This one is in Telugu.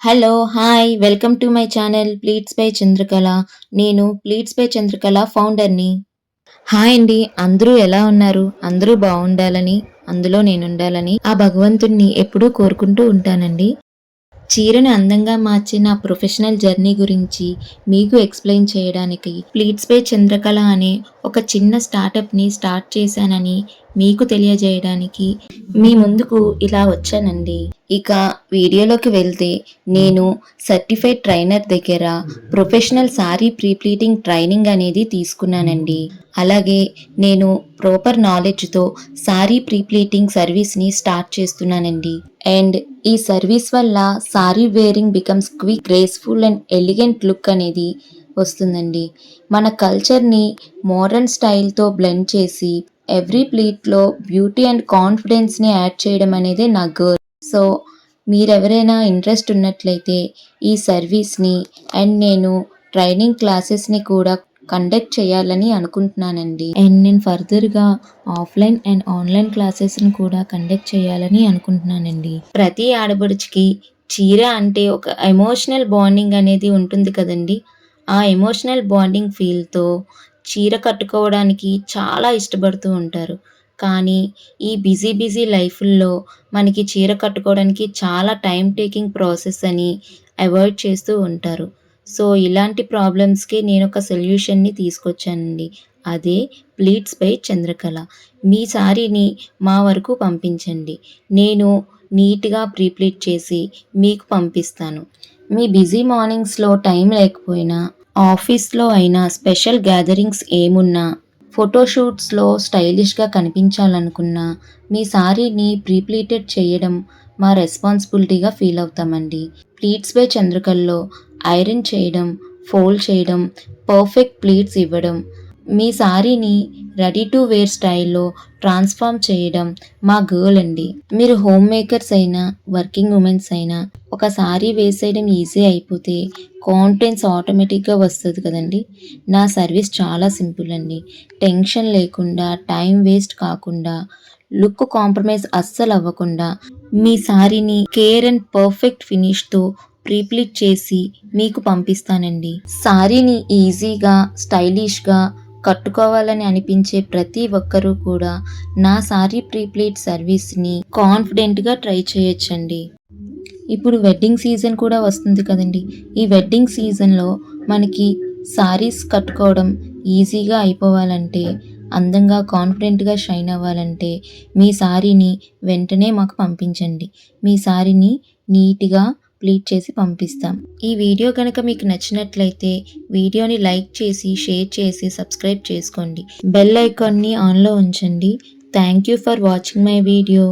Hello! Hi! Welcome to my channel pleats by Chandrakala. నేను ప్లీట్స్ బై చంద్రకళ ఫౌండర్‌ని. హాయ్ అండి! అందరూ ఎలా ఉన్నారు? అందరూ బావుండాలని, అందులో నేనుండాలని ఆ భగవంతుడిని ఎప్పుడూ కోరుకుంటూ ఉంటానండి. చీరను అందంగా మార్చే నా ప్రొఫెషనల్ జర్నీ గురించి మీకు ఎక్స్‌ప్లెయిన్ చేయడానికి ప్లీట్స్ బై చంద్రకళ అనే ఒక చిన్న స్టార్టప్‌ని స్టార్ట్ చేశానని మీకు తెలియజేయడానికి మీ ముందుకు ఇలా వచ్చానండి. ఇక వీడియోలోకి వెళ్తే నేను సర్టిఫైడ్ ట్రైనర్ దగ్గర professional sorry pre pleating training అనేది తీసుకున్నానండి. అలాగే నేను ప్రాపర్ నాలెడ్జ్‌తో సారీ ప్రీ ప్లీటింగ్ సర్వీస్‌ని స్టార్ట్ చేస్తున్నానండి. అండ్ ఈ సర్వీస్ వల్ల sorry wearing becomes quick, graceful and elegant look అనేది వస్తుందండి. మన కల్చర్‌ని మోడర్న్ స్టైల్‌తో బ్లెండ్ చేసి ఎవ్రీ ప్లీట్‌లో బ్యూటీ అండ్ కాన్ఫిడెన్స్‌ని యాడ్ చేయడం అనేదే నా గోల్. సో, మీరెవరైనా ఇంట్రెస్ట్ ఉన్నట్లయితే ఈ సర్వీస్‌ని అండ్ నేను ట్రైనింగ్ క్లాసెస్‌ని కూడా కండక్ట్ చేయాలని అనుకుంటున్నానండి. అండ్ నేను ఫర్దర్‌గా ఆఫ్‌లైన్ అండ్ ఆన్‌లైన్ క్లాసెస్‌ని కూడా కండక్ట్ చేయాలని అనుకుంటున్నానండి. ప్రతి ఆడపడుచుకి చీర అంటే ఒక ఎమోషనల్ బాండింగ్ అనేది ఉంటుంది కదండీ! ఆ ఎమోషనల్ బాండింగ్ ఫీల్‌తో చీర కట్టుకోవడానికి చాలా ఇష్టపడుతూ ఉంటారు. కానీ ఈ బిజీ లైఫుల్లో మనకి చీర కట్టుకోవడానికి చాలా టైమ్ టేకింగ్ ప్రాసెస్ అని అవాయిడ్ చేస్తూ ఉంటారు. సో, ఇలాంటి ప్రాబ్లమ్స్‌కి నేనొక సొల్యూషన్‌ని తీసుకొచ్చానండి. అదే ప్లీట్స్ బై చంద్రకళ. మీ సారీని మా వరకు పంపించండి. నేను నీట్‌గా ప్రీ ప్లీట్ చేసి మీకు పంపిస్తాను. మీ బిజీ మార్నింగ్స్‌లో టైం లేకపోయినా, ఆఫీస్‌లో అయినా స్పెషల్ గ్యాదరింగ్స్ ఏమున్నా, ఫోటోషూట్స్‌లో స్టైలిష్‌గా కనిపించాలనుకున్నా, మీ సారీని ప్రీ ప్లీటెడ్ చేయడం మా రెస్పాన్సిబిలిటీగా ఫీల్ అవుతామండి. ప్లీట్స్ బై చంద్రకళలో ఐరన్ చేయడం, ఫోల్డ్ చేయడం, పర్ఫెక్ట్ ప్లీట్స్ ఇవ్వడం, మీ సారీని రెడీ టు వేర్ స్టైల్‌లో ట్రాన్స్‌ఫార్మ్ చేయడం మా గోల్ అండి. మీరు హోమ్ మేకర్స్ అయినా, వర్కింగ్ ఉమెన్స్ అయినా ఒక సారీ వేసేయడం ఈజీ అయిపోతే కాన్ఫిడెన్స్ ఆటోమేటిక్‌గా వస్తది కదండీ! నా సర్వీస్ చాలా సింపుల్ అండి. టెన్షన్ లేకుండా, టైం వేస్ట్ కాకుండా, లుక్ కాంప్రమైజ్ అస్సలవ్వకుండా మీ సారీని కేర్ అండ్ పర్ఫెక్ట్ ఫినిష్‌తో ప్రీ ప్లీట్ చేసి మీకు పంపిస్తానండి. సారీని ఈజీగా, స్టైలిష్‌గా కట్టుకోవాలని అనిపించే ప్రతి ఒక్కరూ కూడా నా సారీ ప్రీ ప్లీట్ సర్వీస్‌ని కాన్ఫిడెంట్‌గా ట్రై చేయొచ్చండి. ఇప్పుడు వెడ్డింగ్ సీజన్ కూడా వస్తుంది కదండీ! ఈ వెడ్డింగ్ సీజన్‌లో మనకి సారీస్ కట్టుకోవడం ఈజీగా అయిపోవాలంటే, అందంగా కాన్ఫిడెంట్‌గా షైన్ అవ్వాలంటే, మీ సారీని వెంటనే మాకు పంపించండి. మీ సారీని నీట్‌గా ప్లీట్ చేసి పంపిస్తాం. ఈ వీడియో గనక మీకు నచ్చినట్లయితే వీడియోని లైక్ చేసి, షేర్ చేసి, సబ్స్క్రైబ్ చేసుకోండి. బెల్ ఐకాన్‌ని ఆన్‌లో ఉంచండి. Thank you for watching my video.